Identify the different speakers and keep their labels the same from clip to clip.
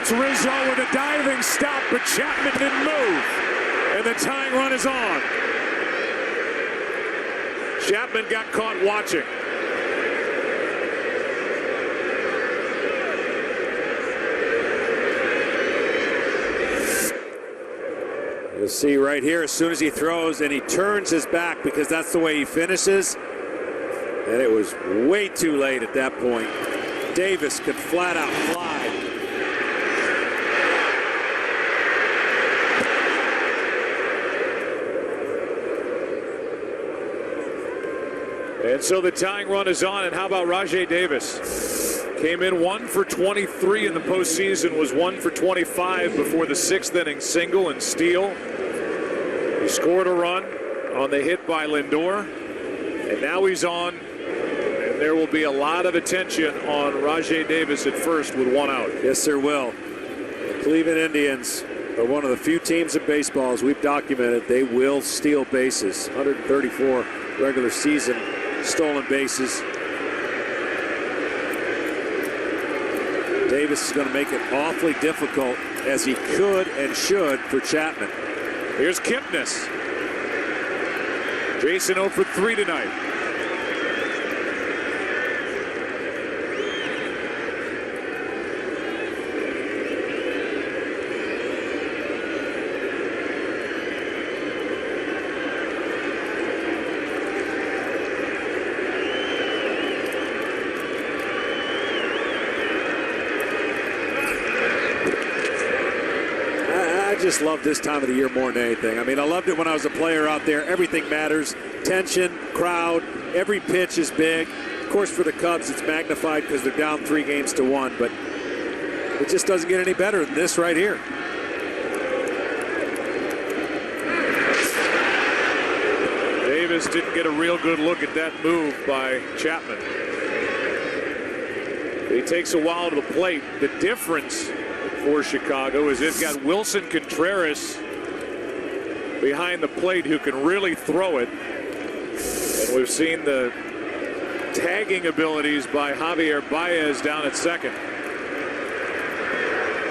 Speaker 1: That's Rizzo with a diving stop, but Chapman didn't move. And the tying run is on. Chapman got caught watching. You'll see right here, as soon as he throws and he turns his back, because that's the way he finishes. And it was way too late at that point. Davis could flat out fly. And so the tying run is on, and how about Rajai Davis? Came in 1 for 23 in the postseason, was 1 for 25 before the 6th inning single and steal. He scored a run on the hit by Lindor, and now he's on, and there will be a lot of attention on Rajai Davis at first with 1 out.
Speaker 2: Yes, there will. The Cleveland Indians are one of the few teams in baseball, as we've documented, they will steal bases. 134 regular season stolen bases. Davis is going to make it awfully difficult, as he could and should, for Chapman.
Speaker 1: Here's Kipnis. Jason 0 for 3 tonight.
Speaker 2: I just love this time of the year more than anything. I mean, I loved it when I was a player out there. Everything matters. Tension, crowd, every pitch is big. Of course, for the Cubs, it's magnified because they're down 3-1, but it just doesn't get any better than this right here.
Speaker 1: Davis didn't get a real good look at that move by Chapman. He takes a while to the plate. The difference for Chicago is they've got Wilson Contreras behind the plate who can really throw it. And we've seen the tagging abilities by Javier Baez down at second.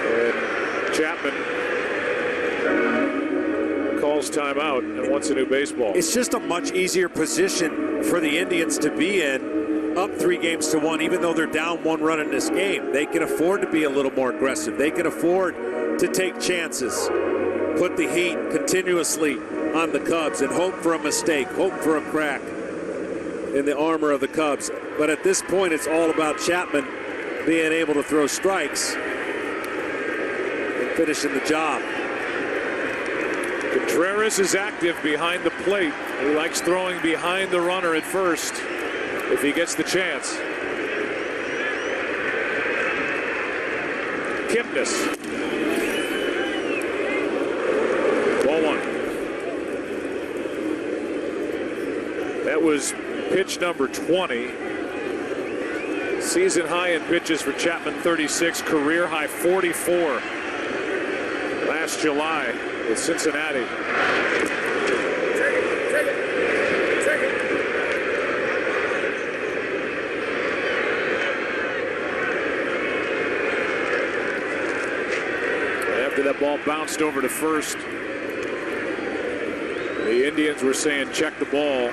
Speaker 1: And Chapman calls timeout and wants a new baseball.
Speaker 2: It's just a much easier position for the Indians to be in, up 3-1, even though they're down 1 run in this game. They can afford to be a little more aggressive. They can afford to take chances, put the heat continuously on the Cubs, and hope for a mistake, hope for a crack in the armor of the Cubs. But at this point, it's all about Chapman being able to throw strikes and finishing the job.
Speaker 1: Contreras is active behind the plate. He likes throwing behind the runner at first if he gets the chance. Kipnis. Ball 1. That was pitch number 20. Season high in pitches for Chapman, 36. Career high, 44. Last July with Cincinnati. After that ball bounced over to first, the Indians were saying check the ball.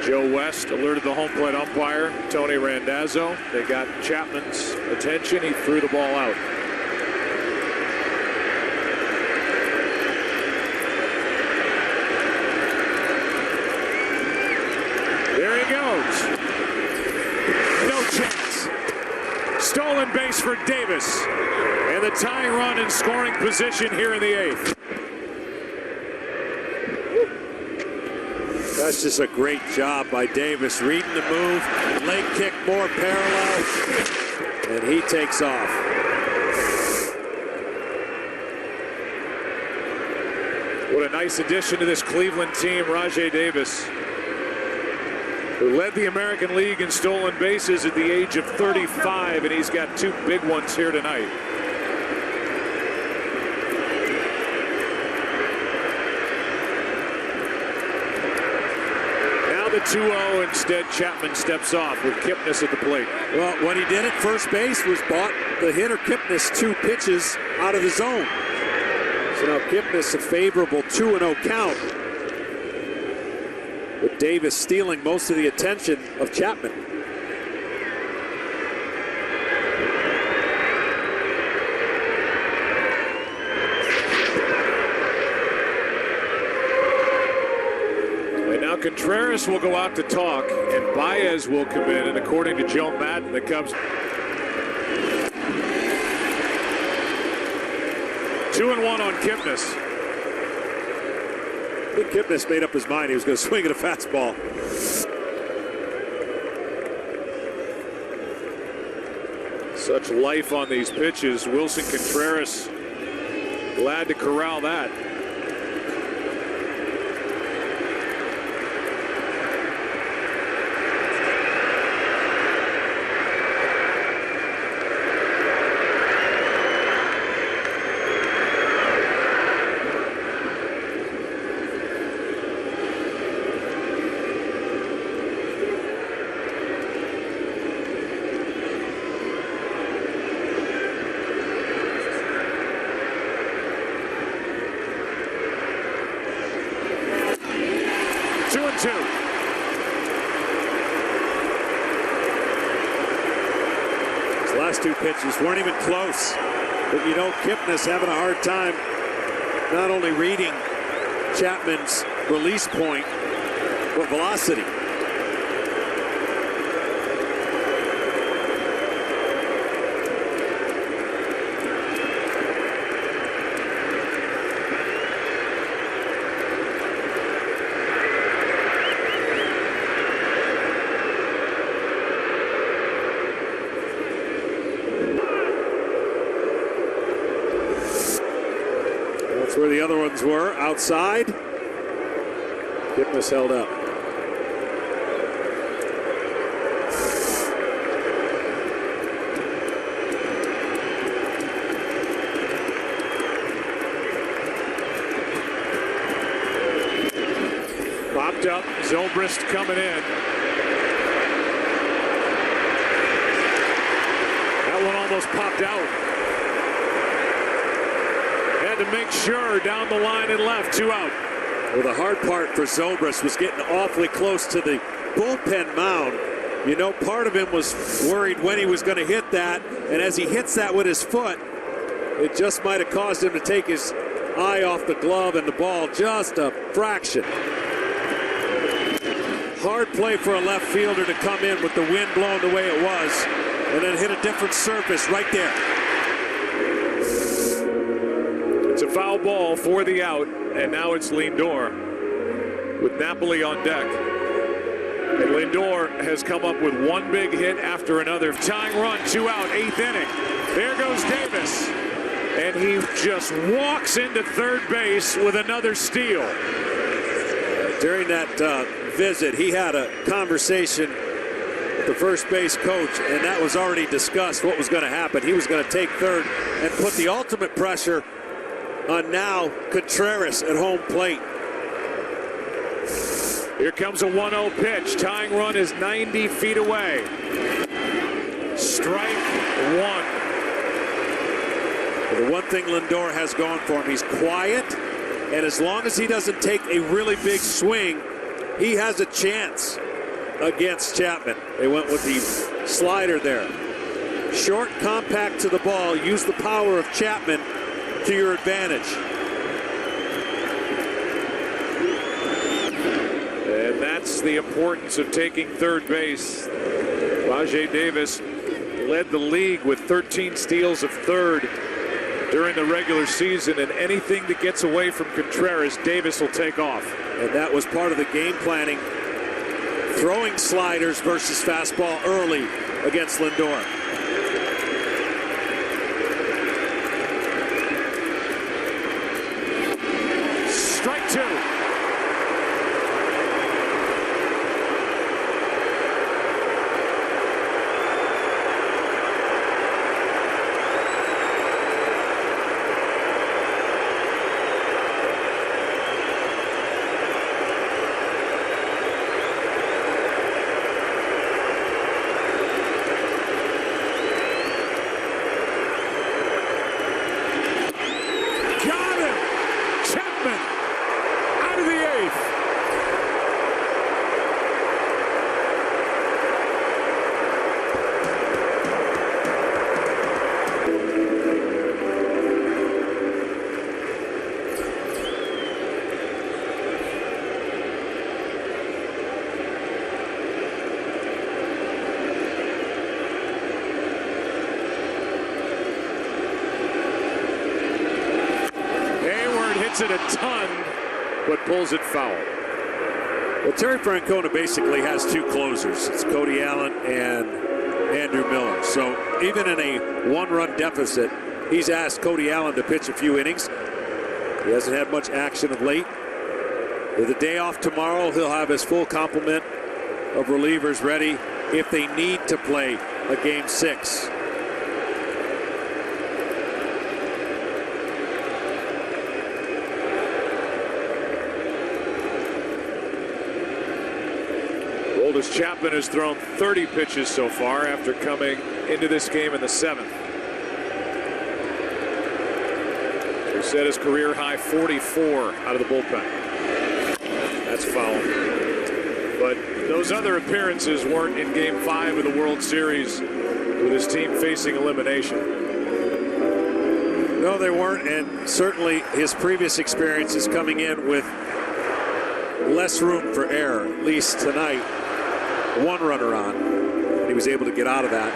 Speaker 1: Joe West alerted the home plate umpire, Tony Randazzo. They got Chapman's attention. He threw the ball out. There he goes. No chance. Stolen base for Davis. And the tying run in scoring position here in the 8th.
Speaker 2: That's just a great job by Davis, reading the move, leg kick more parallel, and he takes off.
Speaker 1: What a nice addition to this Cleveland team, Rajai Davis, who led the American League in stolen bases at the age of 35, and he's got 2 big ones here tonight. The 2-0. Instead, Chapman steps off with Kipnis at the plate.
Speaker 2: Well, what he did at first base was bought the hitter Kipnis 2 pitches out of the zone. So now Kipnis a favorable 2-0 count, with Davis stealing most of the attention of Chapman.
Speaker 1: Contreras will go out to talk, and Baez will come in. And according to Joe Madden, the Cubs 2-1 on Kipnis.
Speaker 2: I think Kipnis made up his mind he was going to swing at a fastball.
Speaker 1: Such life on these pitches. Wilson Contreras glad to corral that.
Speaker 2: His last 2 pitches weren't even close. But you know, Kipnis having a hard time not only reading Chapman's release point, but velocity. That's where the other ones were, outside. Kipnis held up.
Speaker 1: Popped up, Zobrist coming in. That one almost popped out. Had to make sure down the line and left, 2 out.
Speaker 2: Well, the hard part for Zobrist was getting awfully close to the bullpen mound. You know, part of him was worried when he was going to hit that, and as he hits that with his foot, it just might have caused him to take his eye off the glove and the ball just a fraction. Hard play for a left fielder to come in with the wind blowing the way it was, and then hit a different surface right there.
Speaker 1: It's a foul ball for the out, and now it's Lindor with Napoli on deck. And Lindor has come up with one big hit after another. Tying run, 2 out, 8th inning. There goes Davis, and he just walks into third base with another steal.
Speaker 2: During that visit, he had a conversation with the first base coach, and that was already discussed what was going to happen. He was going to take third and put the ultimate pressure on now Contreras at home plate.
Speaker 1: Here comes a 1-0 pitch. Tying run is 90 feet away. Strike 1.
Speaker 2: Well, the one thing Lindor has going for him, he's quiet, and as long as he doesn't take a really big swing, he has a chance against Chapman. They went with the slider there. Short, compact to the ball. Use the power of Chapman to your advantage.
Speaker 1: And that's the importance of taking third base. Rajai Davis led the league with 13 steals of third during the regular season, and anything that gets away from Contreras, Davis will take off.
Speaker 2: And that was part of the game planning, throwing sliders versus fastball early against Lindor.
Speaker 1: Strike 2. likes it a ton, but pulls it foul.
Speaker 2: Well, Terry Francona basically has two closers. It's Cody Allen and Andrew Miller. So even in a one-run deficit, he's asked Cody Allen to pitch a few innings. He hasn't had much action of late. With a day off tomorrow, he'll have his full complement of relievers ready if they need to play a Game 6.
Speaker 1: Aroldis Chapman has thrown 30 pitches so far after coming into this game in the 7th. He set his career high 44 out of the bullpen. That's foul. But those other appearances weren't in Game 5 of the World Series with his team facing elimination.
Speaker 2: No, they weren't, and certainly his previous experiences coming in with less room for error, at least tonight. One runner on, and he was able to get out of that.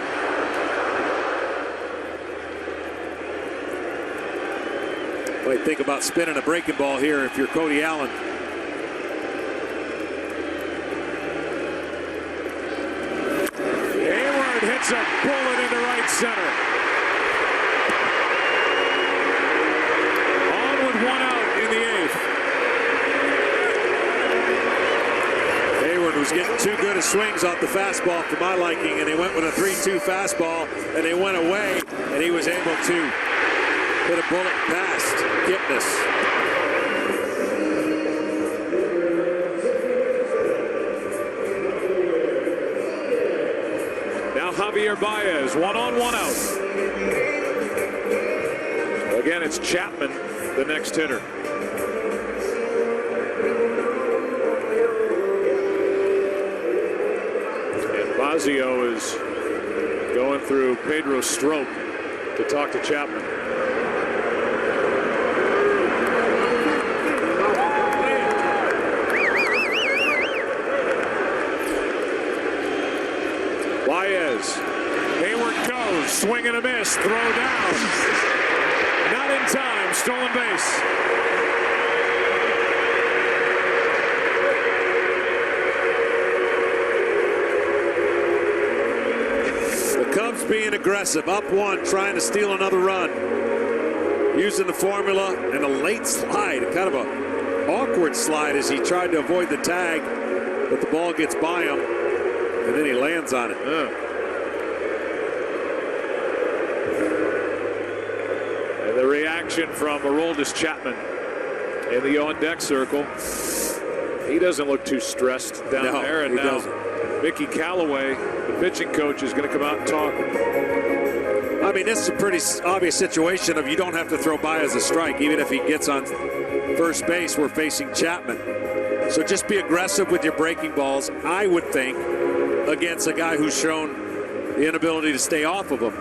Speaker 2: Might think about spinning a breaking ball here if you're Cody Allen.
Speaker 1: Hayward hits a bullet into right center. On with one out in the 8th.
Speaker 2: Hayward was getting too good of swings off the fastball for my liking, and he went with a 3-2 fastball, and they went away, and he was able to put a bullet past Kipnis.
Speaker 1: Now Javier Baez, 1 on, 1 out. Again, it's Chapman, the next hitter. And Fazio is going through Pedro Strop to talk to Chapman. Baez, Hayward goes, swing and a miss, throw down. Not in time, stolen base.
Speaker 2: The Cubs being aggressive, up 1, trying to steal another run. Using the formula and a late slide, kind of a awkward slide as he tried to avoid the tag, but the ball gets by him. And then he lands on it.
Speaker 1: And the reaction from Aroldis Chapman in the on-deck circle. He doesn't look too stressed down there. And now Mickey Callaway, the pitching coach, is going to come out and talk.
Speaker 2: I mean, this is a pretty obvious situation of you don't have to throw Baez a strike. Even if he gets on first base, we're facing Chapman. So just be aggressive with your breaking balls, I would think, against a guy who's shown the inability to stay off of him.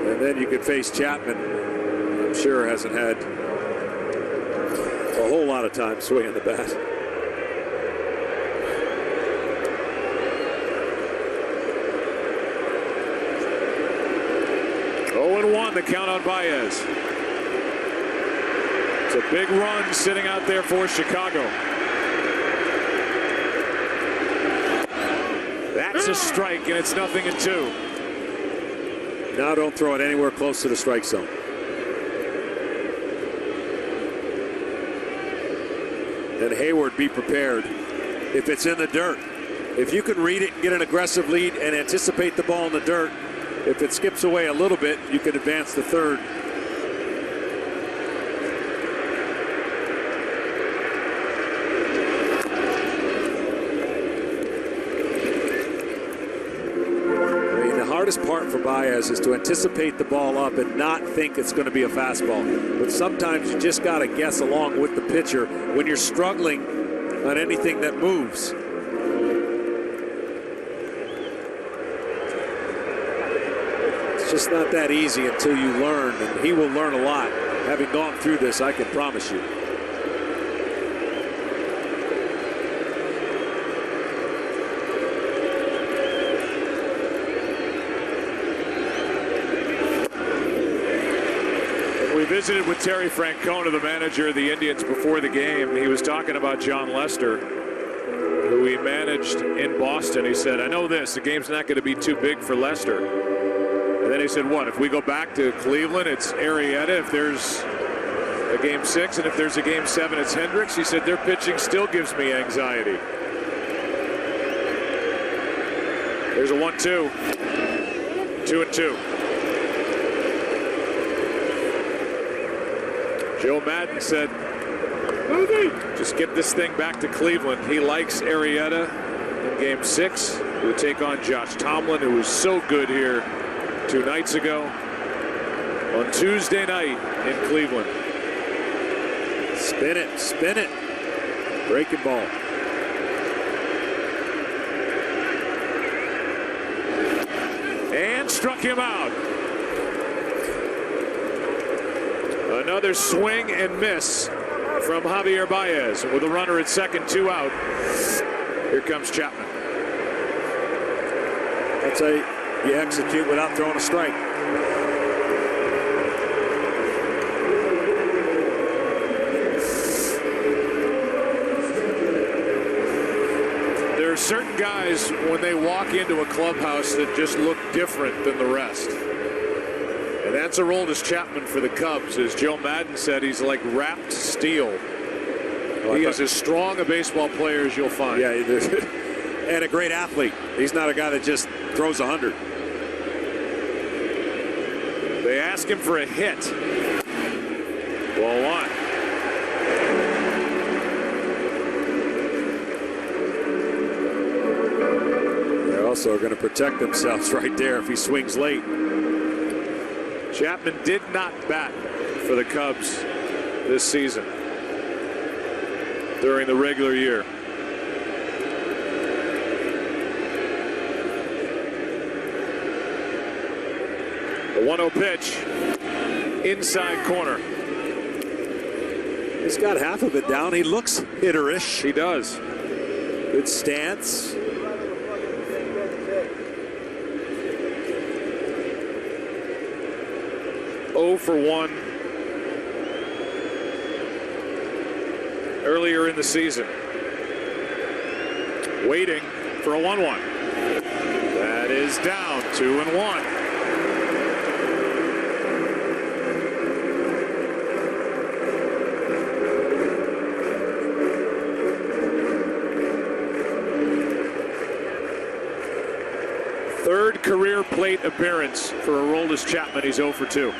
Speaker 2: And then you could face Chapman, I'm sure hasn't had a whole lot of time swinging the bat.
Speaker 1: Oh, 1 the count on Baez. It's a big run sitting out there for Chicago. That's a strike, and it's 0-2.
Speaker 2: Now don't throw it anywhere close to the strike zone. And Hayward, be prepared. If it's in the dirt, if you can read it and get an aggressive lead and anticipate the ball in the dirt, if it skips away a little bit, you can advance to third. The hardest part for Baez is to anticipate the ball up and not think it's going to be a fastball. But sometimes you just got to guess along with the pitcher when you're struggling on anything that moves. It's just not that easy until you learn, and he will learn a lot. Having gone through this, I can promise you.
Speaker 1: visited with Terry Francona, the manager of the Indians, before the game. He was talking about John Lester, who he managed in Boston. He said, I know this, the game's not going to be too big for Lester. And then he said, what, if we go back to Cleveland, it's Arrieta. If there's a game 6 and if there's a game 7, it's Hendricks. He said, their pitching still gives me anxiety. There's a 1-2. 2-2. Joe Maddon said, just get this thing back to Cleveland. He likes Arrieta in game 6. He would take on Josh Tomlin, who was so good here 2 nights ago on Tuesday night in Cleveland.
Speaker 2: Spin it, spin it. Breaking ball.
Speaker 1: And struck him out. Another swing and miss from Javier Baez. With a runner at second, 2 out. Here comes Chapman.
Speaker 2: That's how you execute without throwing a strike.
Speaker 1: There are certain guys when they walk into a clubhouse that just look different than the rest. And that's Aroldis Chapman for the Cubs. As Joe Maddon said, he's like wrapped steel. He is as strong a baseball player as you'll find.
Speaker 2: Yeah, and a great athlete. He's not a guy that just throws 100.
Speaker 1: They ask him for a hit. Ball 1.
Speaker 2: They're also going to protect themselves right there if he swings late.
Speaker 1: Chapman did not bat for the Cubs this season during the regular year. The 1-0 pitch, inside corner.
Speaker 2: He's got half of it down. He looks hitterish.
Speaker 1: He does.
Speaker 2: Good stance.
Speaker 1: For 1 earlier in the season. Waiting for a 1-1. That is down, 2-1. Third career plate appearance for Aroldis Chapman. He's 0 for 2.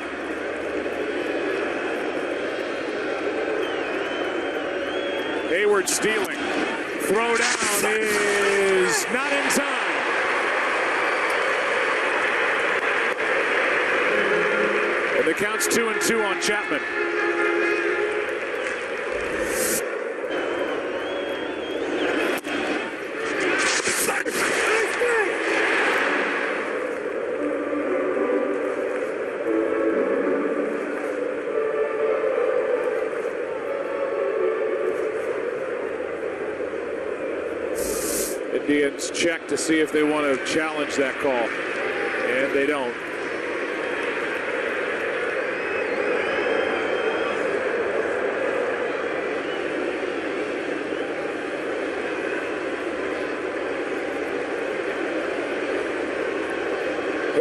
Speaker 1: Hayward stealing. Throw down is not in time. And the count's 2-2 on Chapman. Indians check to see if they want to challenge that call, and they don't.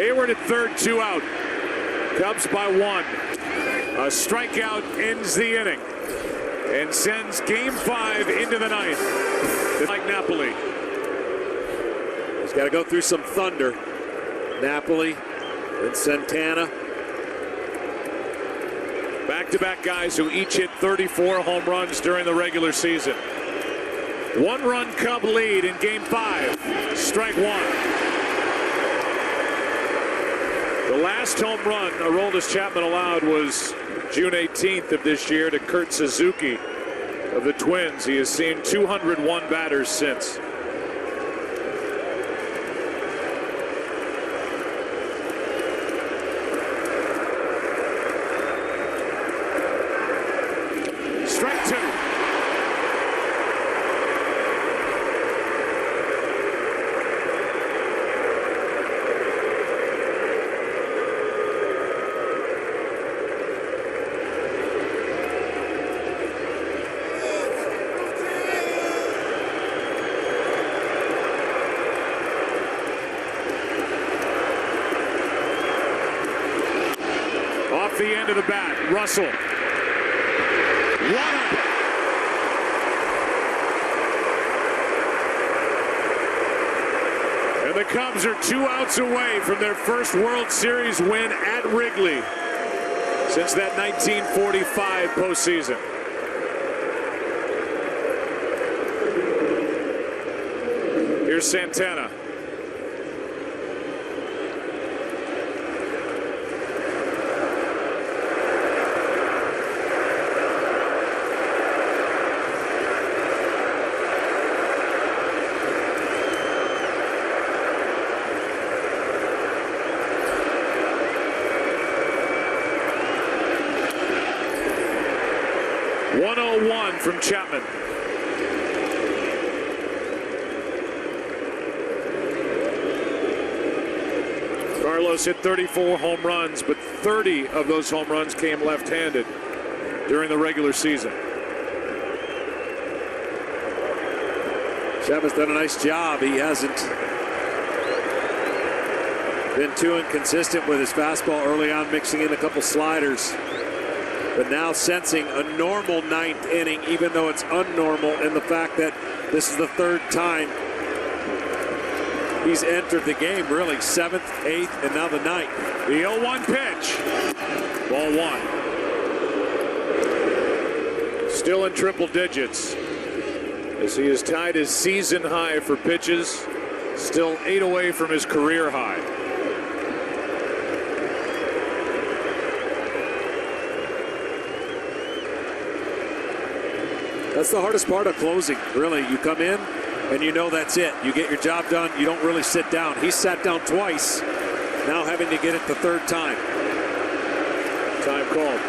Speaker 1: Hayward at third, 2 out. Cubs by 1. A strikeout ends the inning and sends game 5 into the 9th. Like Napoli.
Speaker 2: He's got to go through some thunder. Napoli and Santana.
Speaker 1: Back-to-back guys who each hit 34 home runs during the regular season. 1-run Cub lead in game 5. Strike 1. The last home run Aroldis Chapman allowed was June 18th of this year to Kurt Suzuki of the Twins. He has seen 201 batters since. Strike 2. the end of the bat. Russell. One out. And the Cubs are 2 outs away from their first World Series win at Wrigley since that 1945 postseason. Here's Santana. .101 from Chapman. Carlos hit 34 home runs, but 30 of those home runs came left-handed during the regular season.
Speaker 2: Chapman's done a nice job. He hasn't been too inconsistent with his fastball early on, mixing in a couple sliders. But now sensing a normal 9th inning, even though it's unnormal in the fact that this is the 3rd time he's entered the game, really. 7th, 8th, and now the 9th.
Speaker 1: The 0-1 pitch. Ball 1. Still in triple digits as he has tied his season high for pitches. Still 8 away from his career high.
Speaker 2: That's the hardest part of closing, really. You come in and you know that's it. You get your job done. You don't really sit down. He sat down twice, now having to get it the 3rd time.
Speaker 1: Time called.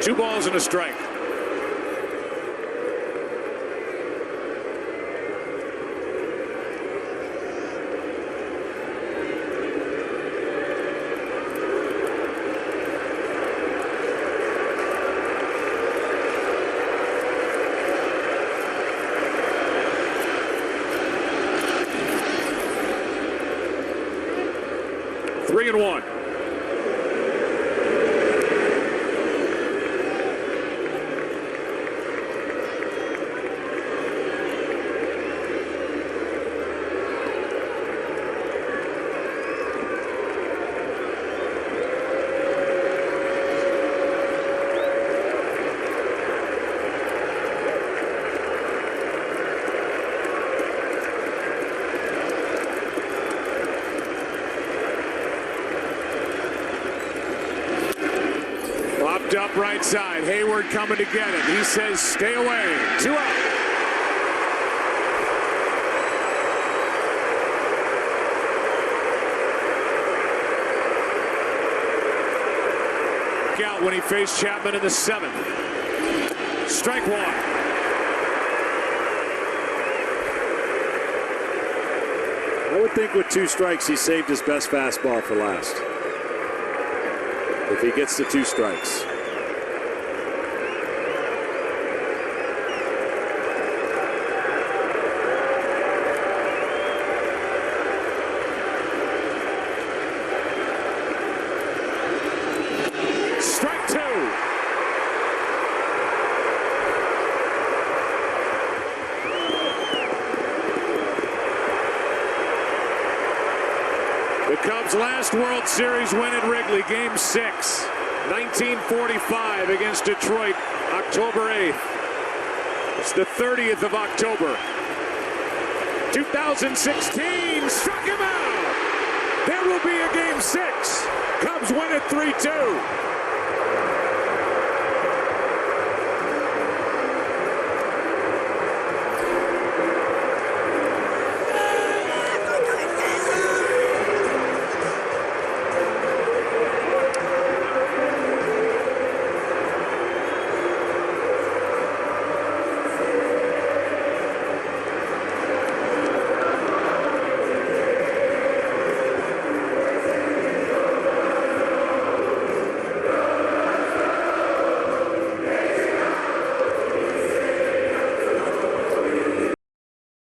Speaker 1: Two balls and a strike. Three and one. Up right side. Hayward coming to get it. He says stay away. 2 out. Out when he faced Chapman in the 7th. Strike 1.
Speaker 2: I would think with 2 strikes he saved his best fastball for last. If he gets to 2 strikes.
Speaker 1: Strike 2. The Cubs' last World Series win at Wrigley, Game 6, 1945 against Detroit, October 8th. It's the 30th of October, 2016. Struck him out. There will be a Game 6. Cubs win it 3-2.